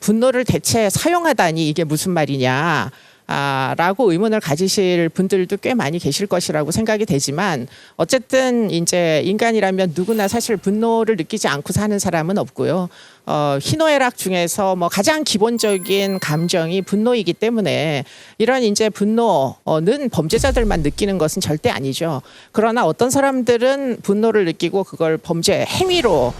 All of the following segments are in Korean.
분노를 대체 사용하다니 이게 무슨 말이냐. 라고 의문을 가지실 분들도 꽤 많이 계실 것이라고 생각이 되지만 어쨌든 이제 인간이라면 누구나 사실 분노를 느끼지 않고 사는 사람은 없고요. 희노애락 중에서 뭐 가장 기본적인 감정이 분노이기 때문에 이런 이제 분노는 범죄자들만 느끼는 것은 절대 아니죠. 그러나 어떤 사람들은 분노를 느끼고 그걸 범죄 행위로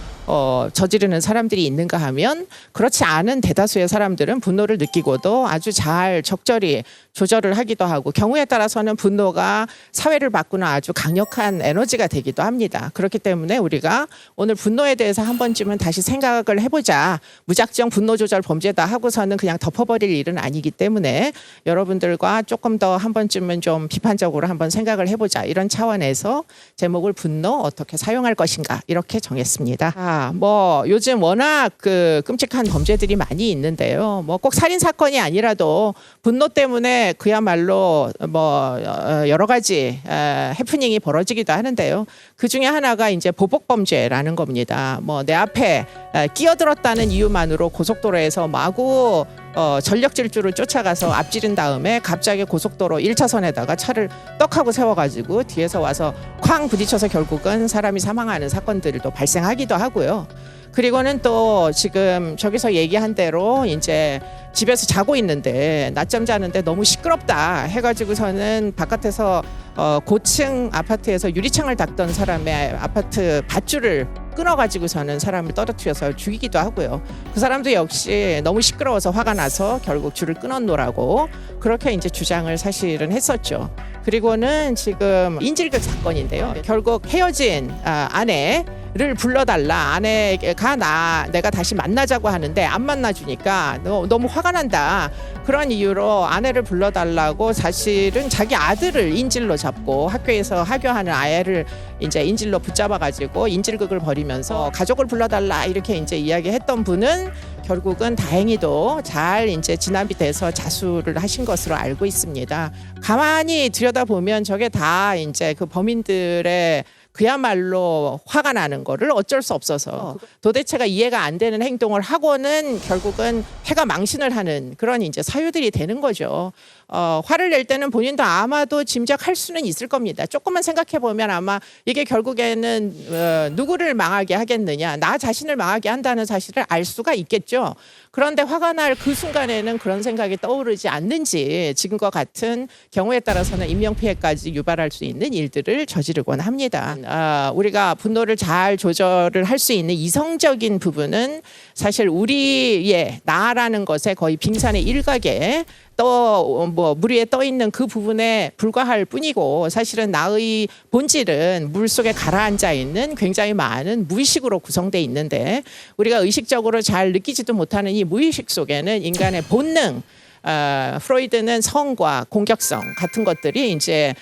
저지르는 사람들이 있는가 하면 그렇지 않은 대다수의 사람들은 분노를 느끼고도 아주 잘 적절히 조절을 하기도 하고 경우에 따라서는 분노가 사회를 바꾸는 아주 강력한 에너지가 되기도 합니다. 그렇기 때문에 우리가 오늘 분노에 대해서 한 번쯤은 다시 생각을 해보자. 무작정 분노 조절 범죄다 하고서는 그냥 덮어버릴 일은 아니기 때문에 여러분들과 조금 더 한 번쯤은 좀 비판적으로 한번 생각을 해보자. 이런 차원에서 제목을 분노 어떻게 사용할 것인가 이렇게 정했습니다. 뭐 요즘 워낙 그 끔찍한 범죄들이 많이 있는데요. 뭐 꼭 살인 사건이 아니라도 분노 때문에 그야말로 뭐 여러 가지 해프닝이 벌어지기도 하는데요. 그 중에 하나가 이제 보복 범죄라는 겁니다. 뭐 내 앞에 끼어들었다는 이유만으로 고속도로에서 마구 전력 질주를 쫓아가서 앞지른 다음에 갑자기 고속도로 1차선에다가 차를 떡하고 세워가지고 뒤에서 와서 쾅 부딪혀서 결국은 사람이 사망하는 사건들도 발생하기도 하고요. 그리고는 또 지금 저기서 얘기한 대로 이제 집에서 자고 있는데 낮잠 자는데 너무 시끄럽다 해가지고서는 바깥에서 고층 아파트에서 유리창을 닦던 사람의 아파트 밧줄을 끊어가지고서는 사람을 떨어뜨려서 죽이기도 하고요. 그 사람도 역시 너무 시끄러워서 화가 나서 결국 줄을 끊었노라고 그렇게 이제 주장을 사실은 했었죠. 그리고는 지금 인질극 사건인데요. 결국 헤어진 아내를 불러달라. 아내가 내가 다시 만나자고 하는데 안 만나주니까 너무 화가 난다. 그런 이유로 아내를 불러달라고 사실은 자기 아들을 인질로 잡고 학교에서 하교하는 아이를 이제 인질로 붙잡아가지고 인질극을 벌이면서 가족을 불러달라 이렇게 이제 이야기했던 분은 결국은 다행히도 잘 이제 진압이 돼서 자수를 하신 것으로 알고 있습니다. 가만히 들여다보면 저게 다 이제 그 범인들의 그야말로 화가 나는 거를 어쩔 수 없어서 도대체가 이해가 안 되는 행동을 하고는 결국은 해가 망신을 하는 그런 이제 사유들이 되는 거죠. 화를 낼 때는 본인도 아마도 짐작할 수는 있을 겁니다. 조금만 생각해 보면 아마 이게 결국에는 누구를 망하게 하겠느냐, 나 자신을 망하게 한다는 사실을 알 수가 있겠죠. 그런데 화가 날 그 순간에는 그런 생각이 떠오르지 않는지 지금과 같은 경우에 따라서는 인명피해까지 유발할 수 있는 일들을 저지르곤 합니다. 우리가 분노를 잘 조절을 할 수 있는 이성적인 부분은 사실 우리의 나라는 것에 거의 빙산의 일각에 물 위에 떠 있는 그 부분에 불과할 뿐이고 사실은 나의 본질은 물 속에 가라앉아 있는 굉장히 많은 무의식으로 구성되어 있는데 우리가 의식적으로 잘 느끼지도 못하는 이 무의식 속에는 인간의 본능, 프로이드는 성과 공격성 같은 것들이 이제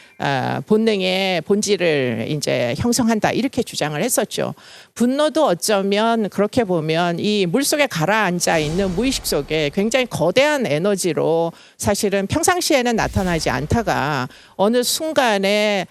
본능의 본질을 이제 형성한다 이렇게 주장을 했었죠. 분노도 어쩌면 그렇게 보면 이 물속에 가라앉아 있는 무의식 속에 굉장히 거대한 에너지로 사실은 평상시에는 나타나지 않다가 어느 순간에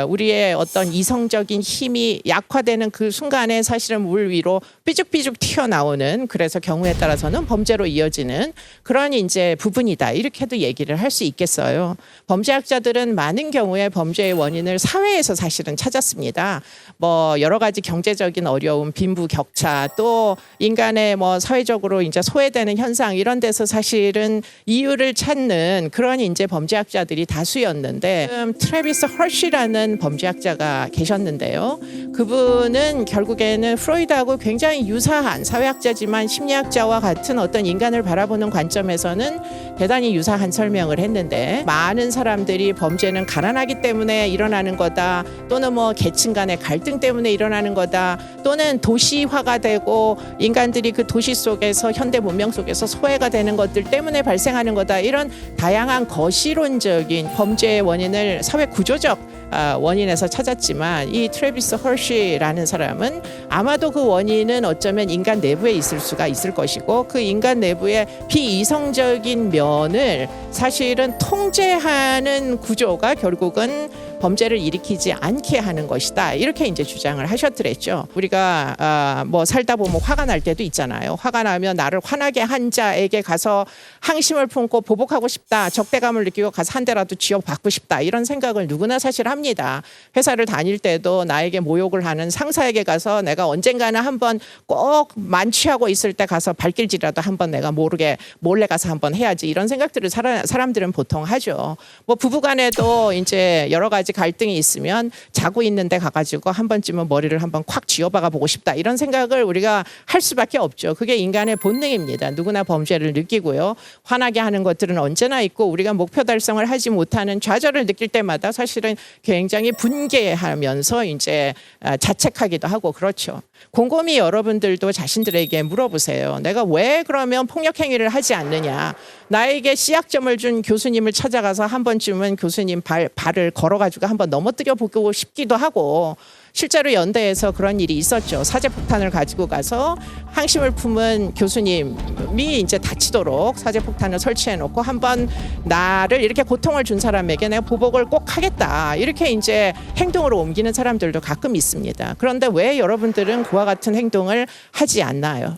우리의 어떤 이성적인 힘이 약화되는 그 순간에 사실은 물 위로 삐죽삐죽 튀어나오는 그래서 경우에 따라서는 범죄로 이어지는 그런 이제 부분이다 이렇게도 얘기를 할 수 있겠어요. 범죄학자들은 많은 경우에 범죄의 원인을 사회에서 사실은 찾았습니다. 뭐 여러 가지 경제적인 어려움, 빈부격차 또 인간의 뭐 사회적으로 이제 소외되는 현상 이런 데서 사실은 이유를 찾는 그런 이제 범죄학자들이 다수였는데 트래비스 헐시라는 범죄학자가 계셨는데요. 그분은 결국에는 프로이드하고 굉장히 유사한 사회학자지만 심리학자와 같은 어떤 인간을 바라보는 관점에서는 대단히 유사한 설명을 했는데 많은 사람들이 범죄는 가난하기 때문에 일어나는 거다 또는 뭐 계층 간의 갈등 때문에 일어나는 거다 또는 도시화가 되고 인간들이 그 도시 속에서 현대 문명 속에서 소외가 되는 것들 때문에 발생하는 거다 이런 다양한 거시론적인 범죄의 원인을 사회 구조적 원인에서 찾았지만 이 트래비스 헐시라는 사람은 아마도 그 원인은 어쩌면 인간 내부에 있을 수가 있을 것이고 그 인간 내부의 비이성적인 면을 사실은 통제하는 구조가 결국은 범죄를 일으키지 않게 하는 것이다. 이렇게 이제 주장을 하셨더랬죠. 우리가 뭐 살다 보면 화가 날 때도 있잖아요. 화가 나면 나를 화나게 한 자에게 가서 항심을 품고 보복하고 싶다. 적대감을 느끼고 가서 한 대라도 쥐어받고 싶다. 이런 생각을 누구나 사실 합니다. 회사를 다닐 때도 나에게 모욕을 하는 상사에게 가서 내가 언젠가는 한번 꼭 만취하고 있을 때 가서 발길질이라도 한번 내가 모르게 몰래 가서 한번 해야지. 이런 생각들을 사람들은 보통 하죠. 뭐 부부간에도 이제 여러 가지 갈등이 있으면 자고 있는데 가가지고 한 번쯤은 머리를 한번 콱 쥐어박아 보고 싶다. 이런 생각을 우리가 할 수밖에 없죠. 그게 인간의 본능입니다. 누구나 범죄를 느끼고요. 화나게 하는 것들은 언제나 있고 우리가 목표 달성을 하지 못하는 좌절을 느낄 때마다 사실은 굉장히 분개하면서 이제 자책하기도 하고 그렇죠. 곰곰이 여러분들도 자신들에게 물어보세요. 내가 왜 그러면 폭력 행위를 하지 않느냐. 나에게 씨약점을 준 교수님을 찾아가서 한 번쯤은 교수님 발을 걸어가지고 한번 넘어뜨려 보고 싶기도 하고 실제로 연대에서 그런 일이 있었죠. 사제폭탄을 가지고 가서 항심을 품은 교수님이 이제 다치도록 사제폭탄을 설치해놓고 한번 나를 이렇게 고통을 준 사람에게 내가 보복을 꼭 하겠다. 이렇게 이제 행동으로 옮기는 사람들도 가끔 있습니다. 그런데 왜 여러분들은 그와 같은 행동을 하지 않나요?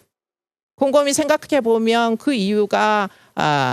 곰곰이 생각해 보면 그 이유가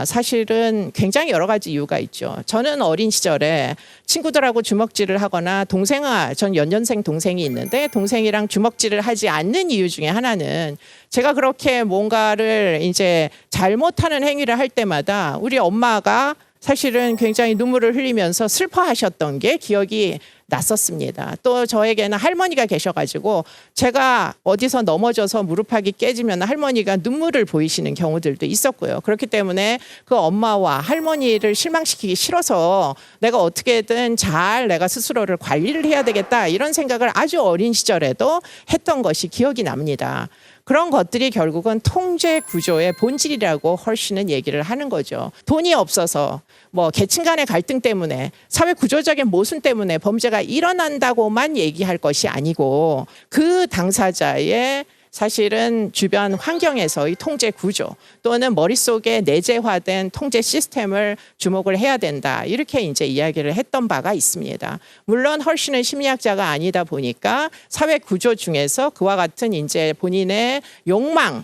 사실은 굉장히 여러 가지 이유가 있죠. 저는 어린 시절에 친구들하고 주먹질을 하거나 전 연년생 동생이 있는데 동생이랑 주먹질을 하지 않는 이유 중에 하나는 제가 그렇게 뭔가를 이제 잘못하는 행위를 할 때마다 우리 엄마가 사실은 굉장히 눈물을 흘리면서 슬퍼하셨던 게 기억이 났었습니다. 또 저에게는 할머니가 계셔가지고 제가 어디서 넘어져서 무릎팍이 깨지면 할머니가 눈물을 보이시는 경우들도 있었고요. 그렇기 때문에 그 엄마와 할머니를 실망시키기 싫어서 내가 어떻게든 잘 내가 스스로를 관리를 해야 되겠다 이런 생각을 아주 어린 시절에도 했던 것이 기억이 납니다. 그런 것들이 결국은 통제 구조의 본질이라고 헐시는 얘기를 하는 거죠. 돈이 없어서 뭐 계층 간의 갈등 때문에 사회 구조적인 모순 때문에 범죄가 일어난다고만 얘기할 것이 아니고 그 당사자의 사실은 주변 환경에서의 통제 구조 또는 머릿속에 내재화된 통제 시스템을 주목을 해야 된다. 이렇게 이제 이야기를 했던 바가 있습니다. 물론 헐시는 심리학자가 아니다 보니까 사회 구조 중에서 그와 같은 이제 본인의 욕망,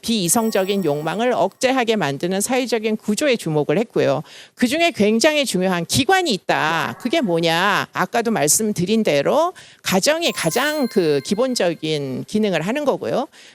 비이성적인 욕망을 억제하게 만드는 사회적인 구조에 주목을 했고요. 그 중에 굉장히 중요한 기관이 있다. 그게 뭐냐? 아까도 말씀드린 대로 가정이 가장 그 기본적인 기능을 하는 거고요.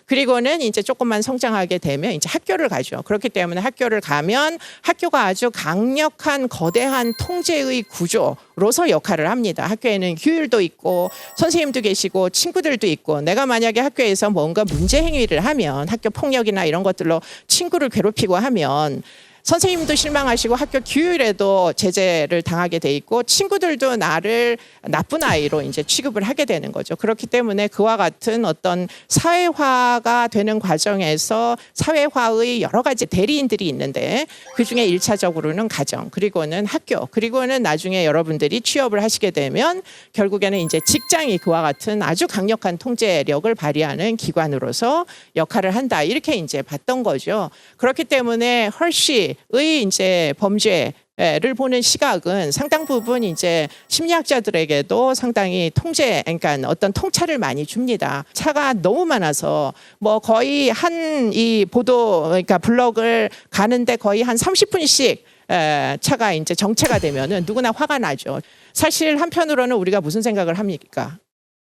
그리고는 이제 조금만 성장하게 되면 이제 학교를 가죠. 그렇기 때문에 학교를 가면 학교가 아주 강력한 거대한 통제의 구조로서 역할을 합니다. 학교에는 규율도 있고 선생님도 계시고 친구들도 있고 내가 만약에 학교에서 뭔가 문제 행위를 하면 학교 폭력이나 이런 것들로 친구를 괴롭히고 하면 선생님도 실망하시고 학교 규율에도 제재를 당하게 돼 있고 친구들도 나를 나쁜 아이로 이제 취급을 하게 되는 거죠. 그렇기 때문에 그와 같은 어떤 사회화가 되는 과정에서 사회화의 여러 가지 대리인들이 있는데 그중에 1차적으로는 가정, 그리고는 학교, 그리고는 나중에 여러분들이 취업을 하시게 되면 결국에는 이제 직장이 그와 같은 아주 강력한 통제력을 발휘하는 기관으로서 역할을 한다. 이렇게 이제 봤던 거죠. 그렇기 때문에 헐시의 이제 범죄를 보는 시각은 상당 부분 이제 심리학자들에게도 상당히 그러니까 어떤 통찰을 많이 줍니다. 차가 너무 많아서 뭐 거의 한 이 그러니까 블럭을 가는데 거의 한 30분씩 차가 이제 정체가 되면은 누구나 화가 나죠. 사실 한편으로는 우리가 무슨 생각을 합니까?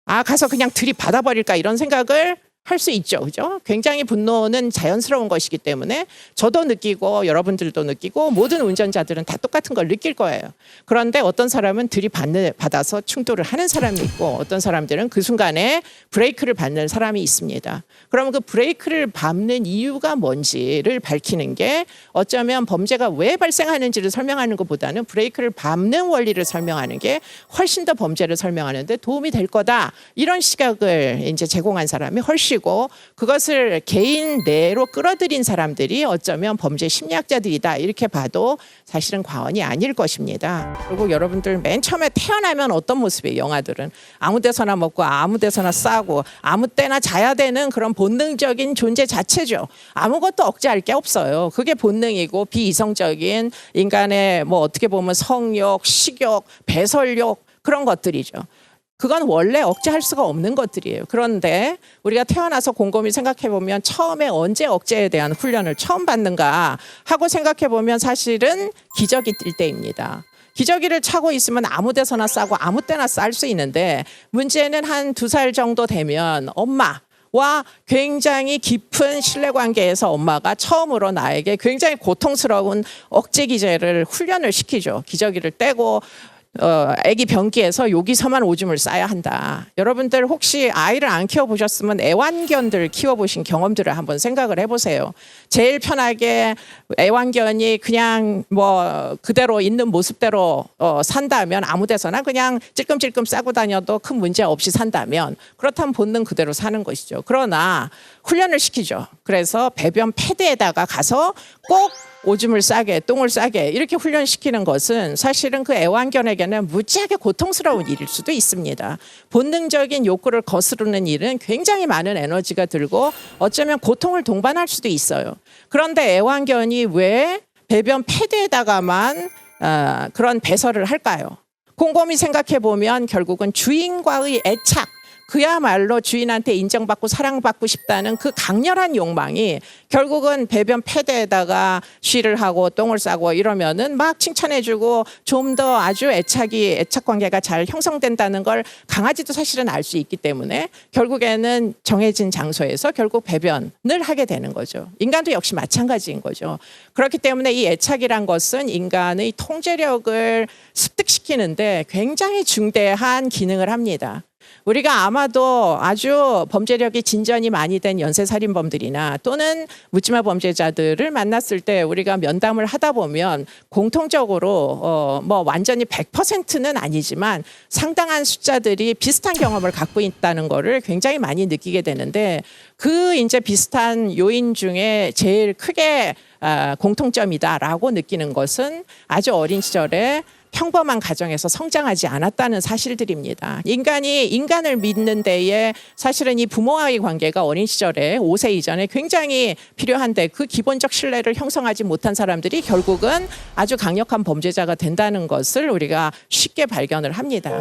가서 그냥 들이받아버릴까 이런 생각을 할 수 있죠. 그죠? 굉장히 분노는 자연스러운 것이기 때문에 저도 느끼고 여러분들도 느끼고 모든 운전자들은 다 똑같은 걸 느낄 거예요. 그런데 어떤 사람은 들이받아서 충돌을 하는 사람이 있고 어떤 사람들은 그 순간에 브레이크를 밟는 사람이 있습니다. 그러면 그 브레이크를 밟는 이유가 뭔지를 밝히는 게 어쩌면 범죄가 왜 발생하는지를 설명하는 것보다는 브레이크를 밟는 원리를 설명하는 게 훨씬 더 범죄를 설명하는 데 도움이 될 거다. 이런 시각을 이제 제공한 사람이 헐시 해주시고 그것을 개인 내로 끌어들인 사람들이 어쩌면 범죄 심리학자들이다 이렇게 봐도 사실은 과언이 아닐 것입니다. 그리고 여러분들 맨 처음에 태어나면 어떤 모습이에요? 영아들은 아무 데서나 먹고 아무 데서나 싸고 아무 때나 자야 되는 그런 본능적인 존재 자체죠. 아무것도 억제할 게 없어요. 그게 본능이고 비이성적인 인간의 뭐 어떻게 보면 성욕, 식욕, 배설욕 그런 것들이죠. 그건 원래 억제할 수가 없는 것들이에요. 그런데 우리가 태어나서 곰곰이 생각해 보면 처음에 언제 억제에 대한 훈련을 처음 받는가 하고 생각해 보면 사실은 기저귀 뛸 때입니다. 기저귀를 차고 있으면 아무 데서나 싸고 아무 때나 쌀 수 있는데 문제는 한 2살 정도 되면 엄마와 굉장히 깊은 신뢰관계에서 엄마가 처음으로 나에게 굉장히 고통스러운 억제 기제를 훈련을 시키죠. 기저귀를 떼고 아기 변기에서 여기서만 오줌을 싸야 한다. 여러분들 혹시 아이를 안 키워보셨으면 애완견들 키워보신 경험들을 한번 생각을 해보세요. 제일 편하게 애완견이 그냥 뭐 그대로 있는 모습대로 산다면 아무 데서나 그냥 찔끔찔끔 싸고 다녀도 큰 문제 없이 산다면 그렇다면 본능 그대로 사는 것이죠. 그러나 훈련을 시키죠. 그래서 배변 패드에다가 가서 꼭 오줌을 싸게 똥을 싸게 이렇게 훈련시키는 것은 사실은 그 애완견에게는 무지하게 고통스러운 일일 수도 있습니다. 본능적인 욕구를 거스르는 일은 굉장히 많은 에너지가 들고 어쩌면 고통을 동반할 수도 있어요. 그런데 애완견이 왜 배변 패드에다가만 그런 배설을 할까요? 곰곰이 생각해 보면 결국은 주인과의 애착 그야말로 주인한테 인정받고 사랑받고 싶다는 그 강렬한 욕망이 결국은 배변 패드에다가 쉬를 하고 똥을 싸고 이러면은 막 칭찬해주고 좀 더 아주 애착 관계가 잘 형성된다는 걸 강아지도 사실은 알 수 있기 때문에 결국에는 정해진 장소에서 결국 배변을 하게 되는 거죠. 인간도 역시 마찬가지인 거죠. 그렇기 때문에 이 애착이란 것은 인간의 통제력을 습득시키는데 굉장히 중대한 기능을 합니다. 우리가 아마도 아주 범죄력이 진전이 많이 된 연쇄살인범들이나 또는 묻지마 범죄자들을 만났을 때 우리가 면담을 하다 보면 공통적으로 뭐 완전히 100%는 아니지만 상당한 숫자들이 비슷한 경험을 갖고 있다는 거를 굉장히 많이 느끼게 되는데 그 이제 비슷한 요인 중에 제일 크게 공통점이다라고 느끼는 것은 아주 어린 시절에 평범한 가정에서 성장하지 않았다는 사실들입니다. 인간이 인간을 믿는 데에 사실은 이 부모와의 관계가 어린 시절에 5세 이전에 굉장히 필요한데 그 기본적 신뢰를 형성하지 못한 사람들이 결국은 아주 강력한 범죄자가 된다는 것을 우리가 쉽게 발견을 합니다.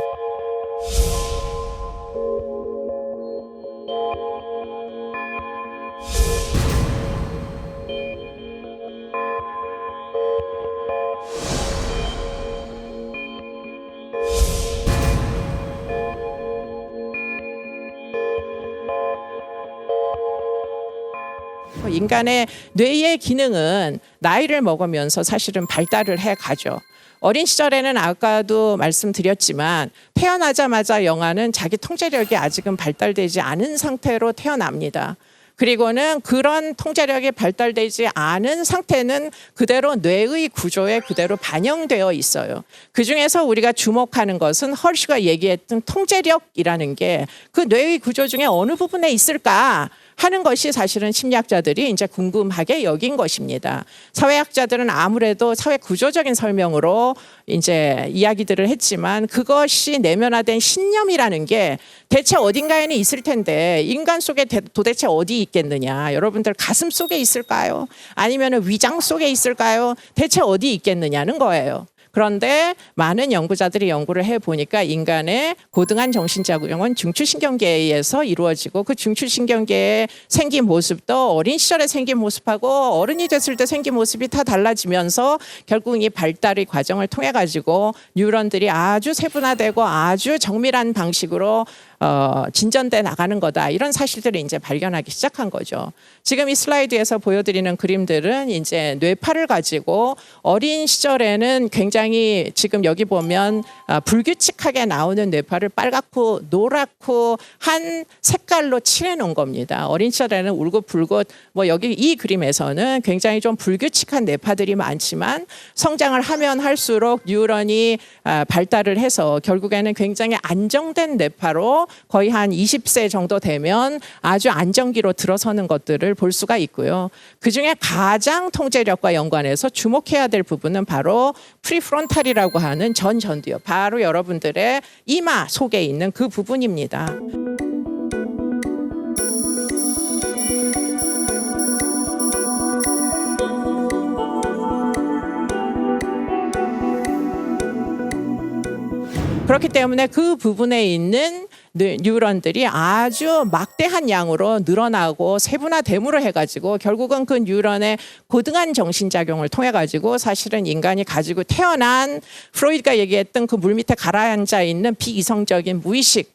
인간의 뇌의 기능은 나이를 먹으면서 사실은 발달을 해 가죠. 어린 시절에는 아까도 말씀드렸지만 태어나자마자 영아는 자기 통제력이 아직은 발달되지 않은 상태로 태어납니다. 그리고는 그런 통제력이 발달되지 않은 상태는 그대로 뇌의 구조에 그대로 반영되어 있어요. 그중에서 우리가 주목하는 것은 헐슈가 얘기했던 통제력이라는 게 그 뇌의 구조 중에 어느 부분에 있을까 하는 것이 사실은 심리학자들이 이제 궁금하게 여긴 것입니다. 사회학자들은 아무래도 사회 구조적인 설명으로 이제 이야기들을 했지만 그것이 내면화된 신념이라는 게 대체 어딘가에는 있을 텐데 인간 속에 도대체 어디 있겠느냐? 여러분들 가슴 속에 있을까요? 아니면 위장 속에 있을까요? 대체 어디 있겠느냐는 거예요. 그런데 많은 연구자들이 연구를 해보니까 인간의 고등한 정신작용은 중추신경계에 의해서 이루어지고 그 중추신경계의 생긴 모습도 어린 시절에 생긴 모습하고 어른이 됐을 때 생긴 모습이 다 달라지면서 결국 이 발달의 과정을 통해 가지고 뉴런들이 아주 세분화되고 아주 정밀한 방식으로 진전돼 나가는 거다. 이런 사실들을 이제 발견하기 시작한 거죠. 지금 이 슬라이드에서 보여드리는 그림들은 이제 뇌파를 가지고 어린 시절에는 굉장히 지금 여기 보면 불규칙하게 나오는 뇌파를 빨갛고 노랗고 한 색깔로 칠해 놓은 겁니다. 어린 시절에는 울긋불긋 뭐 여기 이 그림에서는 굉장히 좀 불규칙한 뇌파들이 많지만 성장을 하면 할수록 뉴런이 발달을 해서 결국에는 굉장히 안정된 뇌파로 거의 한 20세 정도 되면 아주 안정기로 들어서는 것들을 볼 수가 있고요. 그중에 가장 통제력과 연관해서 주목해야 될 부분은 바로 프리프론탈이라고 하는 전두엽, 바로 여러분들의 이마 속에 있는 그 부분입니다. 그렇기 때문에 그 부분에 있는 뉴런들이 아주 막대한 양으로 늘어나고 세분화됨으로 해가지고 결국은 그 뉴런의 고등한 정신작용을 통해가지고 사실은 인간이 가지고 태어난 프로이드가 얘기했던 그 물 밑에 가라앉아 있는 비이성적인 무의식,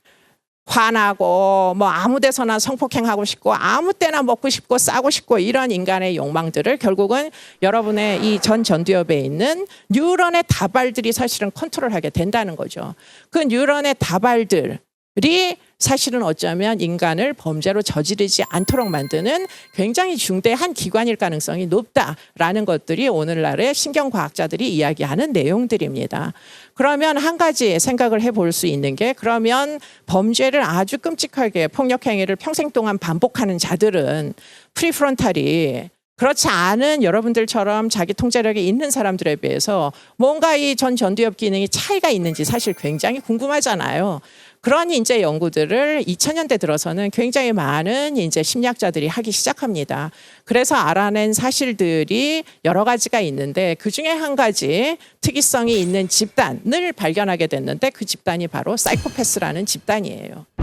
화나고 뭐 아무 데서나 성폭행하고 싶고 아무 때나 먹고 싶고 싸고 싶고 이런 인간의 욕망들을 결국은 여러분의 이 전두엽에 있는 뉴런의 다발들이 사실은 컨트롤하게 된다는 거죠. 그 뉴런의 다발들이 사실은 어쩌면 인간을 범죄로 저지르지 않도록 만드는 굉장히 중대한 기관일 가능성이 높다라는 것들이 오늘날의 신경과학자들이 이야기하는 내용들입니다. 그러면 한 가지 생각을 해볼 수 있는 게, 그러면 범죄를 아주 끔찍하게 폭력행위를 평생 동안 반복하는 자들은 프리프론탈이 그렇지 않은 여러분들처럼 자기 통제력이 있는 사람들에 비해서 뭔가 이 전두엽 기능이 차이가 있는지 사실 굉장히 궁금하잖아요. 그런 이제 연구들을 2000년대 들어서는 굉장히 많은 이제 심리학자들이 하기 시작합니다. 그래서 알아낸 사실들이 여러 가지가 있는데 그 중에 한 가지 특이성이 있는 집단을 발견하게 됐는데 그 집단이 바로 사이코패스라는 집단이에요.